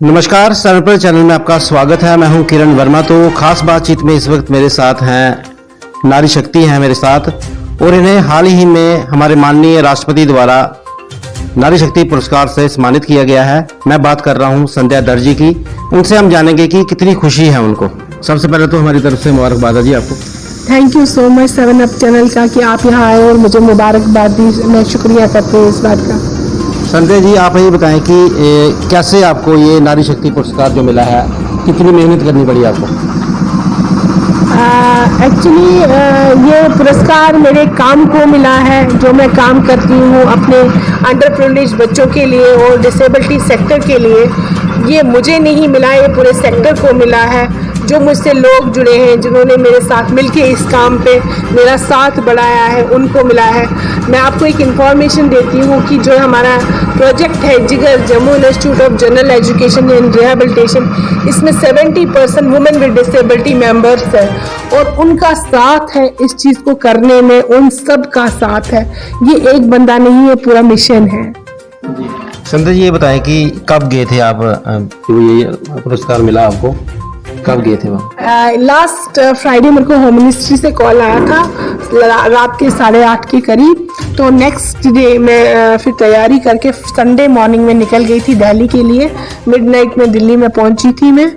नमस्कार, सरपर चैनल में आपका स्वागत है। मैं हूं किरण वर्मा। तो खास बातचीत में इस वक्त मेरे साथ हैं नारी शक्ति हैं मेरे साथ, और इन्हें हाल ही में हमारे माननीय राष्ट्रपति द्वारा नारी शक्ति पुरस्कार से सम्मानित किया गया है। मैं बात कर रहा हूं संध्या दर्जी की। उनसे हम जानेंगे कि कितनी खुशी है उनको। सबसे पहले तो हमारी तरफ से मुबारकबाद है जी आपको। Thank you so much 7 up channel का कि आप यहाँ आए और मुझे मुबारकबाद दी। मैं शुक्रिया करती हूँ इस बात का। संध्या जी, आप ये बताएं कि कैसे आपको ये नारी शक्ति पुरस्कार जो मिला है, कितनी मेहनत करनी पड़ी आपको? एक्चुअली ये पुरस्कार मेरे काम को मिला है, जो मैं काम करती हूँ अपने अंडर प्रिविलेज बच्चों के लिए और डिसेबिलिटी सेक्टर के लिए। ये मुझे नहीं मिला, ये पूरे सेक्टर को मिला है। जो मुझसे लोग जुड़े हैं, जिन्होंने मेरे साथ मिलके इस काम पे मेरा साथ बढ़ाया है, उनको मिला है। मैं आपको एक इन्फॉर्मेशन देती हूँ कि जो हमारा प्रोजेक्ट है जिगर Jammu institute of general education and rehabilitation, इसमें 70% वुमेन विद डिसेबिलिटी मेंबर्स है और उनका साथ है इस चीज़ को करने में, उन सब का साथ है। ये एक बंदा नहीं है, पूरा मिशन है। संध्या जी, ये बताएं कि कब गए थे आप, ये पुरस्कार मिला आपको, कब गए थे वहाँ? लास्ट फ्राइडे मेरे को होम मिनिस्ट्री से कॉल आया था रात के 8:30 के करीब। तो नेक्स्ट डे मैं फिर तैयारी करके संडे मॉर्निंग में निकल गई थी दिल्ली के लिए। मिडनाइट में दिल्ली में पहुंची थी मैं।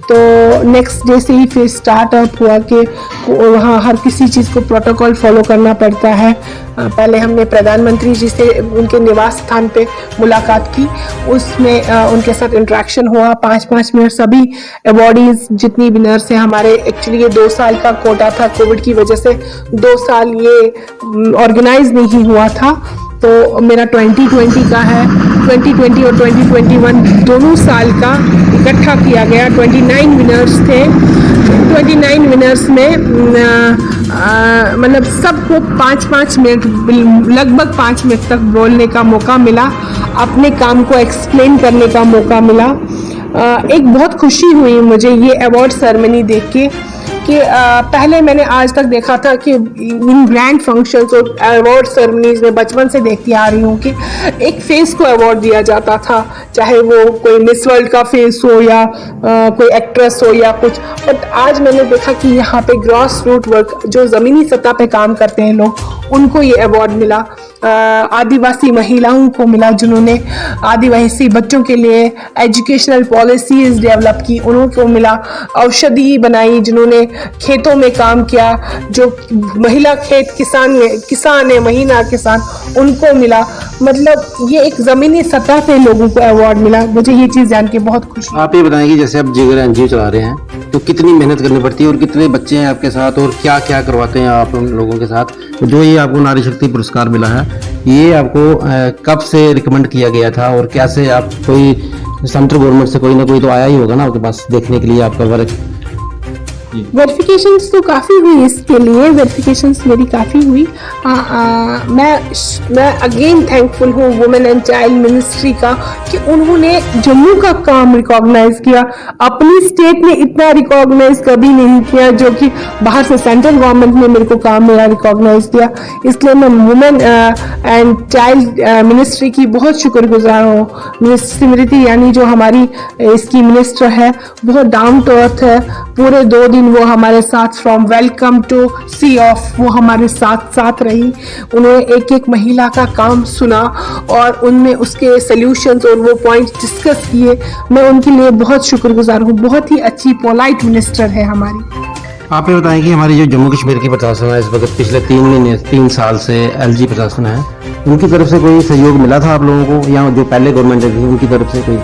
तो नेक्स्ट डे से ही फिर स्टार्ट अप हुआ कि वहाँ हर किसी चीज़ को प्रोटोकॉल फॉलो करना पड़ता है। पहले हमने प्रधानमंत्री जी से उनके निवास स्थान पे मुलाकात की, उसमें उनके साथ इंटरेक्शन हुआ 5-5 मिनट। सभी अवॉर्डीज जितनी भी नर्स हैं हमारे, एक्चुअली ये 2 साल का कोटा था, कोविड की वजह से 2 साल ये ऑर्गेनाइज नहीं हुआ था। तो मेरा 2020 का है, 2020 और 2021 दोनों साल का इकट्ठा किया गया। 29 विनर्स थे। 29 विनर्स में मतलब सबको 5-5 मिनट, लगभग 5 मिनट तक बोलने का मौका मिला, अपने काम को एक्सप्लेन करने का मौका मिला। एक बहुत खुशी हुई मुझे ये अवार्ड सेरेमनी देख के कि पहले मैंने आज तक देखा था कि इन ग्रैंड फंक्शंस और अवार्ड सेरेमनीज में बचपन से देखती आ रही हूँ कि एक फेस को अवार्ड दिया जाता था, चाहे वो कोई मिस वर्ल्ड का फेस हो या कोई एक्ट्रेस हो या कुछ। बट आज मैंने देखा कि यहाँ पे ग्रॉस रूट वर्क, जो ज़मीनी सतह पे काम करते हैं लोग, उनको ये अवार्ड मिला। आदिवासी महिलाओं को मिला जिन्होंने आदिवासी बच्चों के लिए एजुकेशनल पॉलिसीज डेवलप की, उनको मिला। औषधि बनाई जिन्होंने खेतों में काम किया, जो महिला खेत किसान है, महीना किसान, उनको मिला। मतलब ये एक ज़मीनी सतह पे लोगों को अवार्ड मिला। मुझे ये चीज़ जान के बहुत खुशी। आप ये बताएं कि जैसे आप जिगर एनजीओ चला रहे हैं, तो कितनी मेहनत करनी पड़ती है और कितने बच्चे हैं आपके साथ और क्या क्या करवाते हैं आप उन लोगों के साथ? जो ये आपको नारी शक्ति पुरस्कार मिला है, ये आपको कब से रिकमेंड किया गया था और कैसे आप, कोई सेंट्रल गवर्नमेंट से कोई ना कोई तो आया ही होगा ना आपके पास देखने के लिए आपका वर्क? वेरिफिकेशंस तो काफ़ी हुई, इसके लिए वेरिफिकेशंस मेरी काफ़ी हुई। मैं अगेन थैंकफुल हूँ वुमेन एंड चाइल्ड मिनिस्ट्री का कि उन्होंने जम्मू का काम रिकॉग्नाइज किया। अपनी स्टेट ने इतना रिकॉग्नाइज कभी नहीं किया जो कि बाहर से सेंट्रल गवर्नमेंट ने मेरे को काम मेरा रिकॉग्नाइज किया। इसलिए मैं वुमेन एंड चाइल्ड मिनिस्ट्री की बहुत शुक्रगुजार हूँ। मिनिस्टर स्मृति यानी जो हमारी इसकी मिनिस्टर है, बहुत डाउन टू अर्थ है। पूरे 2 दिन वो हमारे साथ from welcome to sea of वो हमारे साथ रही। उन्होंने एक एक महिला का काम सुना और उनमें उसके सॉल्यूशंस और वो पॉइंट्स डिस्कस किए। मैं उनके लिए बहुत शुक्रगुजार हूँ। बहुत ही अच्छी पोलाइट मिनिस्टर है हमारी। आप ये बताएं कि हमारी जो जम्मू कश्मीर की प्रशासन है इस वक्त पिछले 3 साल से एलजी प्रशासन है, उनकी तरफ से कोई सहयोग मिला था आप लोगों को, या जो पहले गवर्नमेंट थी उनकी तरफ से कोई?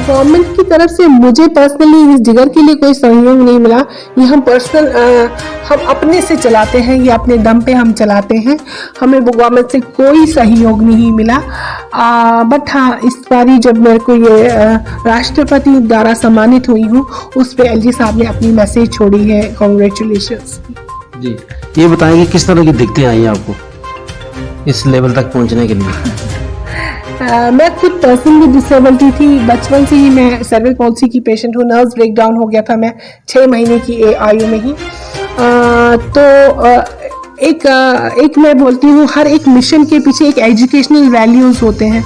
गवर्नमेंट की तरफ से मुझे पर्सनली इस जिगर के लिए कोई सहयोग नहीं मिला। ये हम हम अपने से चलाते हैं, ये अपने दम पे हम चलाते हैं। हमें गवर्नमेंट से कोई सहयोग नहीं मिला। बट हाँ, इस बारी जब मेरे को ये राष्ट्रपति द्वारा सम्मानित हुई हूँ, उस पे एलजी साहब ने अपनी मैसेज छोड़ी है, कॉन्ग्रेचुलेशंस जी। ये बताएं कि किस तरह की दिक्कतें आई हैं आपको इस लेवल तक पहुंचने के लिए? मैं खुद पर्सनली डिसेबिलिटी थी। बचपन से ही मैं सेरेब्रल पॉल्सी की पेशेंट हूँ। नर्व्स ब्रेकडाउन हो गया था मैं 6 महीने की आयु में ही। एक मैं बोलती हूँ, हर एक मिशन के पीछे एक एजुकेशनल वैल्यूज़ होते हैं।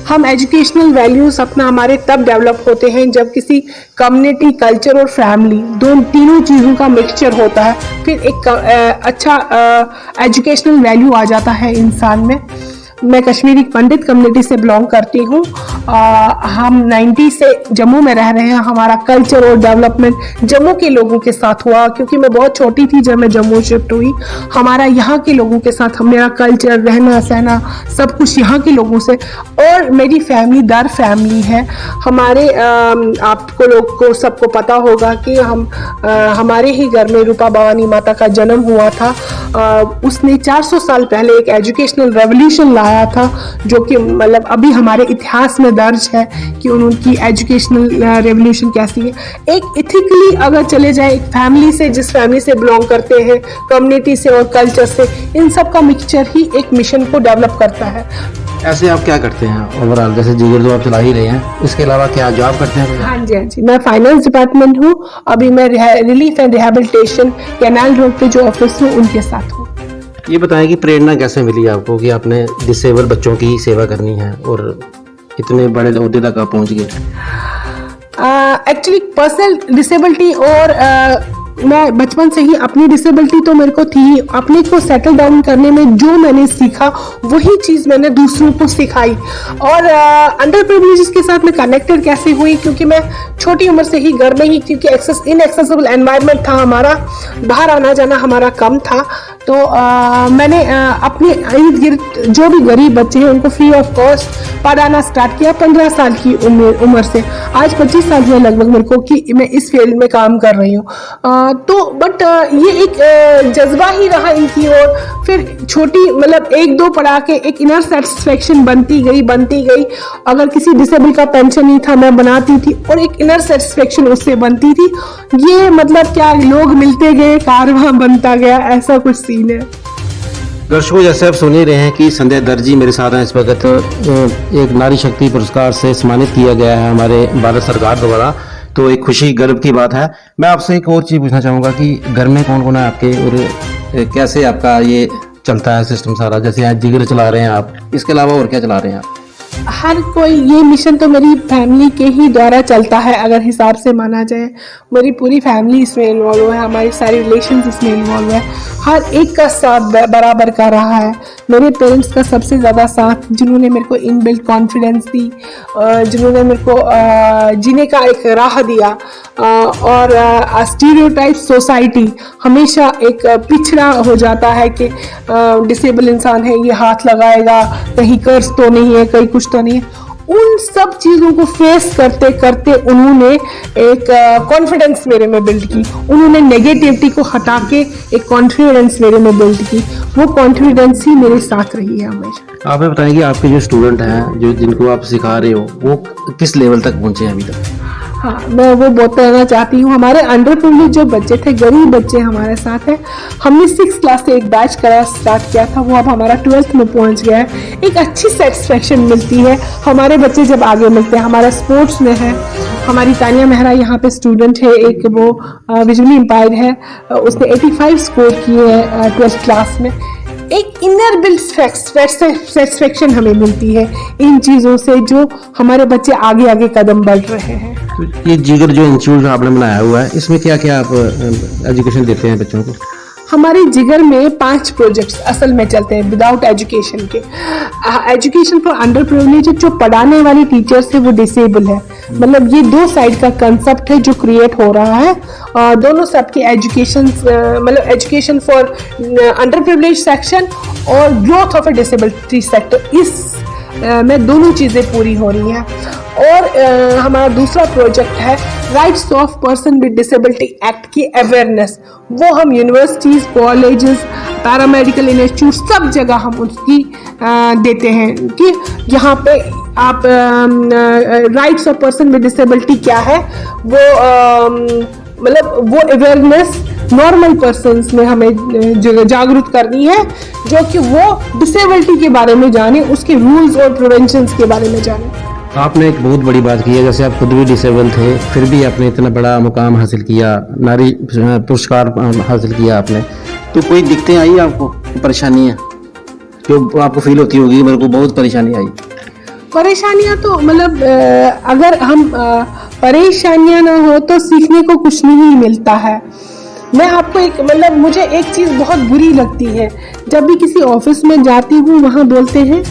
हम एजुकेशनल वैल्यूज अपना हमारे तब डेवलप होते हैं जब किसी कम्युनिटी, कल्चर और फैमिली तीनों चीज़ों का मिक्सचर होता है, फिर एक अच्छा एजुकेशनल वैल्यू आ जाता है इंसान में। मैं कश्मीरी पंडित कम्युनिटी से बिलोंग करती हूँ। हम 90 से जम्मू में रह रहे हैं। हमारा कल्चर और डेवलपमेंट जम्मू के लोगों के साथ हुआ, क्योंकि मैं बहुत छोटी थी जब मैं जम्मू शिफ्ट हुई। हमारा यहाँ के लोगों के साथ मेरा कल्चर, रहना सहना सब कुछ यहाँ के लोगों से। और मेरी फैमिली दर फैमिली है। हमारे आपको लोग को सबको पता होगा कि हमारे ही घर में रूपा भवानी माता का जन्म हुआ था। उसने 400 साल पहले एक एजुकेशनल रेवोल्यूशन लाया था, जो कि मतलब अभी हमारे इतिहास में दर्ज है कि उनकी एजुकेशनल रेवोल्यूशन कैसी है। एक इथिकली अगर चले जाए, एक फैमिली से, जिस फैमिली से बिलोंग करते हैं, कम्युनिटी से और कल्चर से, इन सब का मिक्सचर ही एक मिशन को डेवलप करता है। ऐसे आप क्या करते हैं ओवरऑल, जैसे जिगर तो आप चला ही रहे हैं, इसके अलावा क्या जॉब करते हैं? हाँ जी, मैं फाइनेंस डिपार्टमेंट हूँ। अभी मैं relief and rehabilitation canal road पे जो ऑफिस हूँ उनके साथ हूँ। ये बताएं कि प्रेरणा कैसे मिली आपको कि आपने डिसेबल बच्चों की सेवा करनी है और इतने बड़े ओहदे तक आप पहुंच गए? एक्चुअली पर्सनल डिसेबिलिटी और मैं बचपन से ही, अपनी डिसेबिलिटी तो मेरे को थी, अपने को सेटल डाउन करने में जो मैंने सीखा वही चीज़ मैंने दूसरों को सिखाई। और अंडर प्रिविलेजेस के साथ मैं कनेक्टेड कैसे हुई, क्योंकि मैं छोटी उम्र से ही घर में ही, क्योंकि इनएक्सेसिबल एनवायरनमेंट था हमारा, बाहर आना जाना हमारा कम था, तो मैंने अपने इर्द गिर्द जो भी गरीब बच्चे हैं उनको फ्री ऑफ कॉस्ट पढ़ाना स्टार्ट किया 15 साल की उम्र से। आज 25 साल हुए लगभग मेरे को कि मैं इस फील्ड में काम कर रही हूँ। तो बट ये एक जज्बा ही रहा इनकी ओर। फिर छोटी मतलब 1-2 पढ़ा के एक इनर सेटिस्फेक्शन बनती गई। अगर किसी डिसेबल का पेंशन नहीं था मैं बनाती थी और एक इनर सेटिस्फेक्शन उससे बनती थी। ये मतलब क्या, लोग मिलते गए, कारवां बनता गया, ऐसा कुछ सीन है। दर्शकों, जैसे आप सुन ही रहे हैं कि संध्या दर्जी मेरे साथ हैं इस वक्त। एक नारी शक्ति पुरस्कार से सम्मानित किया गया है हमारे भारत सरकार द्वारा, तो एक खुशी गर्व की बात है। मैं आपसे एक और चीज़ पूछना चाहूँगा कि घर में कौन कौन है आपके और कैसे आपका ये चलता है सिस्टम सारा? जैसे आज जिगर चला रहे हैं आप, इसके अलावा और क्या चला रहे हैं आप? हर कोई, ये मिशन तो मेरी फैमिली के ही द्वारा चलता है अगर हिसाब से माना जाए। मेरी पूरी फैमिली इसमें इन्वॉल्व है, हमारी सारी रिलेशंस इसमें इन्वॉल्व है। हर एक का साथ बराबर का रहा है। मेरे पेरेंट्स का सबसे ज़्यादा साथ, जिन्होंने मेरे को इनबिल्ट कॉन्फिडेंस दी, जिन्होंने मेरे को जीने का एक राह दिया। और स्टीरियोटाइप सोसाइटी हमेशा एक पिछड़ा हो जाता है कि डिसेबल इंसान है, ये हाथ लगाएगा, कहीं कर्ज तो नहीं है, कहीं कुछ तो नहीं है। उन सब चीज़ों को फेस करते करते उन्होंने एक कॉन्फिडेंस मेरे में बिल्ड की। उन्होंने नेगेटिविटी को हटा के एक कॉन्फिडेंस मेरे में बिल्ड की। वो कॉन्फिडेंस ही मेरे साथ रही है हमेशा। आप ये बताएं कि आपके जो स्टूडेंट हैं, जो जिनको आप सिखा रहे हो, वो किस लेवल तक पहुंचे हैं अभी तक? हाँ, मैं वो बहुत कहना चाहती हूँ। हमारे अंडर प्रिविलेज जो बच्चे थे, गरीब बच्चे हमारे साथ हैं। हमने 6th क्लास से एक बैच करा स्टार्ट किया था, वो अब हमारा 12th में पहुँच गया है। एक अच्छी सेटिस्फेक्शन मिलती है हमारे बच्चे जब आगे मिलते हैं। हमारा स्पोर्ट्स में है, हमारी तानिया मेहरा यहाँ पे स्टूडेंट है, एक वो विजुअली इम्पायर्ड है, उसने 85 स्कोर किए हैं 12th क्लास में। एक इनर बिल्ड सेटिस्फेक्शन हमें मिलती है इन चीज़ों से, जो हमारे बच्चे आगे आगे कदम बढ़ रहे हैं। तो ये जिगर जो इंस्टीट्यूट आपने बनाया हुआ है, इसमें क्या क्या आप एजुकेशन देते हैं बच्चों को? हमारे जिगर में 5 प्रोजेक्ट्स असल में चलते हैं विदाउट एजुकेशन के। एजुकेशन फॉर अंडर प्रिविलेज, जो पढ़ाने वाली टीचर्स है वो डिसेबल है। मतलब ये 2 साइड का कंसेप्ट है जो क्रिएट हो रहा है। दोनों सबके एजुकेशन, मतलब education for under privilege section और growth of a disability sector, इस में दोनों चीज़ें पूरी हो रही हैं। और हमारा दूसरा प्रोजेक्ट है rights of person with disability act की अवेयरनेस। वो हम यूनिवर्सिटीज़, कॉलेजेस, पैरामेडिकल इंस्टीट्यूट, सब जगह हम उसकी देते हैं कि यहाँ पे आप rights of person with disability क्या है, वो मतलब वो अवेयरनेस नॉर्मल पर्सन्स में हमें जागरूक करनी है, जो कि वो डिसेबिलिटी के बारे में जाने, उसके रूल्स और प्रिवेंशंस के बारे में जाने। आपने एक बहुत बड़ी बात की है, जैसे आप खुद भी डिसेबल थे, फिर भी आपने इतना बड़ा मुकाम हासिल किया, नारी पुरस्कार हासिल किया आपने, तो कोई दिक्कतें आई आपको, परेशानी है जो आपको फील होती होगी मेरे को बहुत परेशानी आई? परेशानियां तो मतलब अगर हम परेशानियां ना हो तो सीखने को कुछ नहीं मिलता है। मैं आपको एक मतलब मुझे एक चीज़ बहुत बुरी लगती है, जब भी किसी ऑफिस में जाती हूँ वहाँ बोलते हैं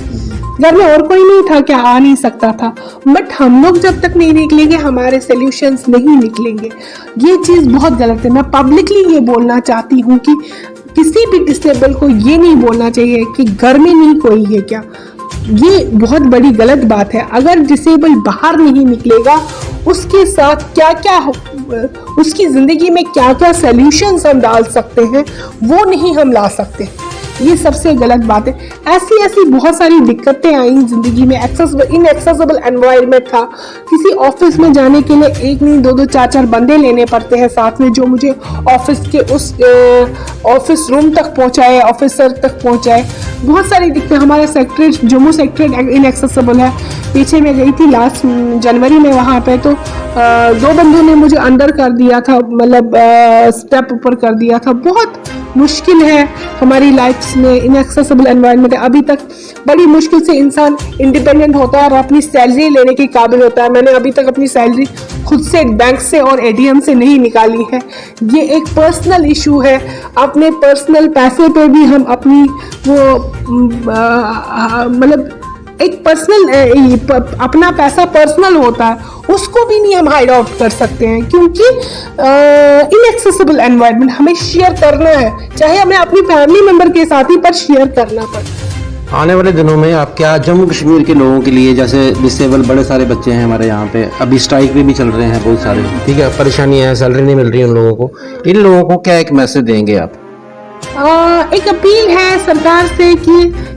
घर में और कोई नहीं था क्या, आ नहीं सकता था। बट हम लोग जब तक नहीं निकलेंगे हमारे सॉल्यूशंस नहीं निकलेंगे। ये चीज़ बहुत गलत है। मैं पब्लिकली ये बोलना चाहती हूँ कि किसी भी डिसेबल को ये नहीं बोलना चाहिए कि घर में नहीं कोई है क्या। ये बहुत बड़ी गलत बात है। अगर डिसेबल बाहर नहीं निकलेगा उसके साथ क्या क्या उसकी ज़िंदगी में क्या क्या सॉल्यूशंस हम डाल सकते हैं वो नहीं हम ला सकते। ये सबसे गलत बात है। ऐसी ऐसी बहुत सारी दिक्कतें आई ज़िंदगी में। इनएक्सेसिबल एनवायरनमेंट था। किसी ऑफिस में जाने के लिए एक नहीं दो चार चार बंदे लेने पड़ते हैं साथ में, जो मुझे ऑफिस के उस ऑफिस रूम तक पहुंचाए, ऑफिसर तक पहुंचाए। बहुत सारी दिक्कतें। हमारा सेक्रेटरी जम्मू सेक्रेटरी इनएक्सेसिबल है। पीछे मैं गई थी लास्ट जनवरी में, वहाँ पे तो 2 बंदों ने मुझे अंदर कर दिया था, मतलब स्टेप ऊपर कर दिया था। बहुत मुश्किल है हमारी लाइफ में इनएक्सेसिबल एनवायरनमेंट है। अभी तक बड़ी मुश्किल से इंसान इंडिपेंडेंट होता है और अपनी सैलरी लेने के काबिल होता है। मैंने अभी तक अपनी सैलरी खुद से बैंक से और एटीएम से नहीं निकाली है। ये एक पर्सनल इशू है। अपने पर्सनल पैसे पे भी हम अपनी वो मतलब एक पर्सनल अपना पैसा पर्सनल होता है, उसको भी नहीं हम हाइड आउट कर सकते हैं, क्योंकि इनएक्सेसिबल एनवायरनमेंट हमें शेयर करना है, चाहे हमें अपनी फैमिली मेंबर के साथ ही पर शेयर करना पड़े। आने वाले दिनों में आप क्या जम्मू कश्मीर के लोगों के लिए, जैसे डिसेबल बड़े सारे बच्चे हैं हमारे यहाँ पे, अभी स्ट्राइक भी चल रहे हैं बहुत सारे, ठीक है, परेशानियाँ हैं, सैलरी नहीं मिल रही उन लोगों को, इन लोगों को क्या एक मैसेज देंगे आप? एक अपील है सरकार से कि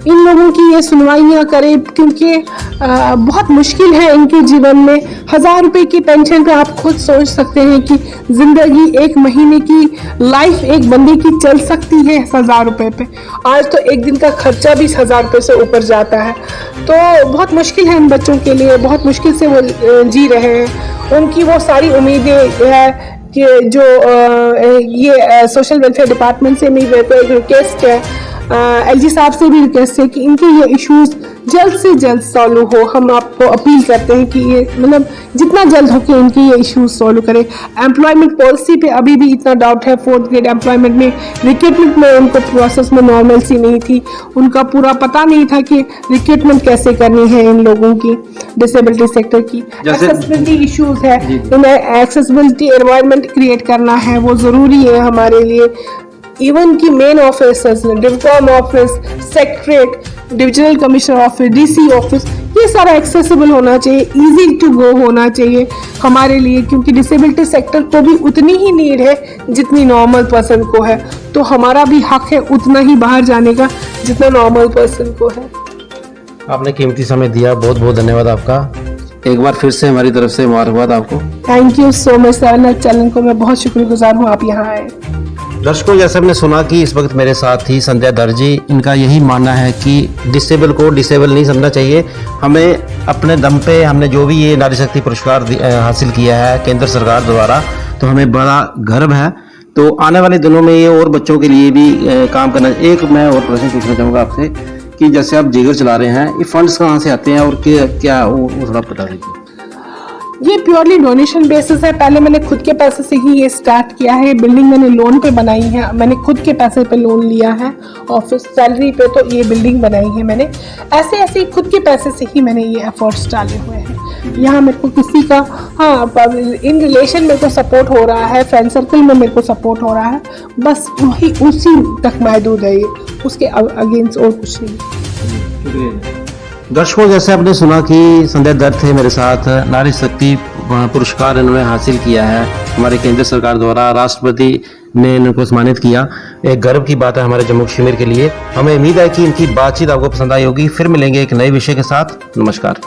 इन लोगों की ये सुनवाइयाँ करे, क्योंकि बहुत मुश्किल है इनके जीवन में। 1000 रुपए की पेंशन पे आप खुद सोच सकते हैं कि जिंदगी एक महीने की लाइफ एक बंदे की चल सकती है 1000 रुपए पे। आज तो एक दिन का खर्चा भी 1000 रुपए से ऊपर जाता है। तो बहुत मुश्किल है इन बच्चों के लिए, बहुत मुश्किल से वो जी रहे हैं। उनकी वो सारी उम्मीदें है कि जो ये सोशल वेलफेयर डिपार्टमेंट से मेरे को एक रिक्वेस्ट है, एलजी साहब से भी रिक्वेस्ट है कि इनके ये इश्यूज जल्द से जल्द सॉल्व हो। हम आपको अपील करते हैं कि ये मतलब जितना जल्द हो के इनके ये इश्यूज सॉल्व करें। एम्प्लॉयमेंट पॉलिसी पे अभी भी इतना डाउट है। 4th ग्रेड एम्प्लॉयमेंट में रिक्रूटमेंट में उनको प्रोसेस में नॉर्मलसी नहीं थी, उनका पूरा पता नहीं था कि रिक्रूटमेंट कैसे करनी है इन लोगों की, डिसेबिलिटी सेक्टर की। एक्सेसिबिलिटी इश्यूज है, इन्हें एक्सेसिबिलिटी एनवायरनमेंट क्रिएट करना है, वो ज़रूरी है हमारे लिए। इवन की main office, Divcom office, secretariat, divisional commissioner office, DC office, ये सारा एक्सेसिबल होना चाहिए, इजी टू गो होना चाहिए हमारे लिए, क्योंकि डिसेबिलिटी सेक्टर को भी उतनी ही नीड है जितनी नॉर्मल पर्सन को है। तो हमारा भी हक है उतना ही बाहर जाने का जितना नॉर्मल पर्सन को है। आपने कीमती समय दिया, बहुत बहुत धन्यवाद आपका। एक बार फिर से हमारी तरफ से मुबारकबाद आपको। Thank you so much sir, channel को मैं बहुत शुक्रगुजार हूँ आप यहाँ आए। दर्शकों, जैसे हमने सुना कि इस वक्त मेरे साथ ही संध्या दर्जी, इनका यही मानना है कि डिसेबल को डिसेबल नहीं समझना चाहिए। हमें अपने दम पे, हमने जो भी ये नारी शक्ति पुरस्कार हासिल किया है केंद्र सरकार द्वारा, तो हमें बड़ा गर्व है। तो आने वाले दिनों में ये और बच्चों के लिए भी काम करना। एक मैं और प्रश्न पूछना चाहूँगा आपसे कि जैसे आप जिगर चला रहे हैं, ये फंड्स कहाँ से आते हैं और क्या वो थोड़ा बता दीजिए। ये प्योरली डोनेशन बेसिस है। पहले मैंने खुद के पैसे से ही ये स्टार्ट किया है। बिल्डिंग मैंने लोन पे बनाई है, मैंने खुद के पैसे पे लोन लिया है, ऑफिस सैलरी पे तो ये बिल्डिंग बनाई है मैंने। ऐसे ऐसे खुद के पैसे से ही मैंने ये एफर्ट्स डाले हुए हैं। यहाँ मेरे को किसी का इन रिलेशन मेरे को सपोर्ट हो रहा है, फ्रेंड सर्कल में मेरे को सपोर्ट हो रहा है, बस वही उसी तक महदूद है ये, उसके अगेंस्ट और कुछ नहीं। दर्शकों, जैसे आपने सुना कि संध्या दत्त थे मेरे साथ, नारी शक्ति पुरस्कार इन्होंने हासिल किया है हमारे केंद्र सरकार द्वारा, राष्ट्रपति ने इनको सम्मानित किया। एक गर्व की बात है हमारे जम्मू कश्मीर के लिए। हमें उम्मीद है कि इनकी बातचीत आपको पसंद आई होगी। फिर मिलेंगे एक नए विषय के साथ। नमस्कार।